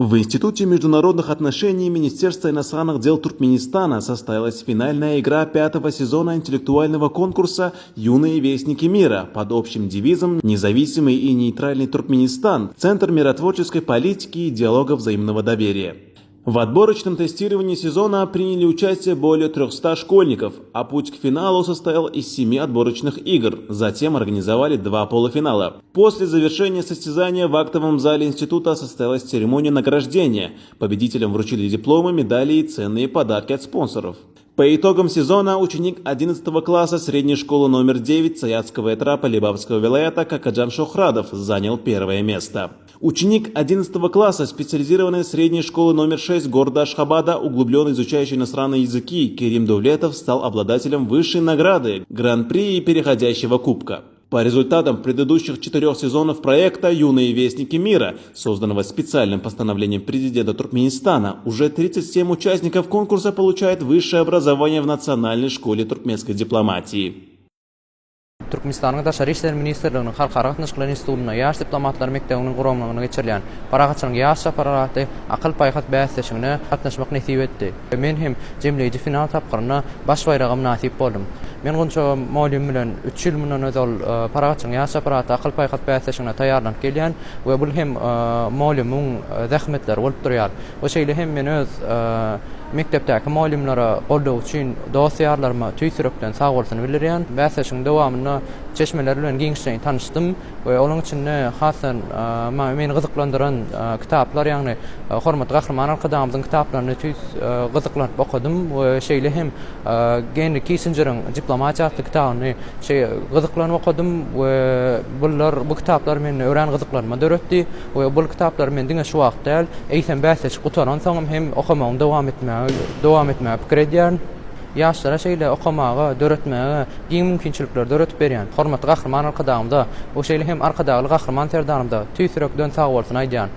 В Институте международных отношений Министерства иностранных дел Туркменистана состоялась финальная игра 5-го сезона интеллектуального конкурса «Юные вестники мира» под общим девизом «Независимый и нейтральный Туркменистан. Центр миротворческой политики и диалога взаимного доверия». В отборочном тестировании сезона приняли участие более 300 школьников, а путь к финалу состоял из 7 отборочных игр. Затем организовали 2 полуфинала. После завершения состязания в актовом зале института состоялась церемония награждения. Победителям вручили дипломы, медали и ценные подарки от спонсоров. По итогам сезона ученик 11 класса средней школы номер 9 Саятского этрапа Лебавского вилаята Какаджан Шохрадов занял первое место. Ученик 11 класса специализированной средней школы номер 6 города Ашхабада, углубленно изучающий иностранные языки, Керим Довлетов стал обладателем высшей награды – Гран-при и переходящего кубка. По результатам предыдущих 4 сезонов проекта «Юные вестники мира», созданного специальным постановлением президента Туркменистана, уже 37 участников конкурса получают высшее образование в Национальной школе туркменской дипломатии. Türkmenistan'ın Daşary işler ministerliginiň halkara gatnaşyklary institutuna ýaş diplomatlar mekdebiniň guramlygyna geçirilýän Paragaçyň ýaş saparaty akyl paýhat bäsleşigine gatnaşmak nesip etdi. Men hem jemleýiji final tapgyryna baş baýragam nasip boldum. Men gonça mawlum bilen 3 ýyl mundan öňe Paragaçyň ýaş saparaty akyl paýhat bäsleşigine taýýarlanyp gelýän we bul hem mawlumyň zähmetleri bolup durýar. O şeýle hem men öz mektepdäki mawlumlara gollaw üçin dosýarlaryma tüýsürekden sag bolsyny bildirýän. Bäsleşiň dowamyny çeşmeler bilen giňişden tanışdym we olaň içinde hasan meni gyzyklandyran kitaplar ýagny hormat gahrman arkadaşymyň kitaplaryny gyzyklanyp okudym we şeýle hem Henry Kissinger'ın diplomatiýa adly kitabyny gyzyklanyp okudym we bu kitaplar meni ören gyzyklanma döretdi we bu kitaplar mendiňe şu wagt däl eýsem bäsleş gutaran soňam hem okumagym dowam etmäge pikir edýän. Ýaşlara şeýle okamaga, döretmäge giň mümkinçilikler döretip berýän. Hormatly gahrman arkadaşymda o şeýle hem arkadaşly gahrman terdanymda tüýsürekden sag bolsyny aýdýan.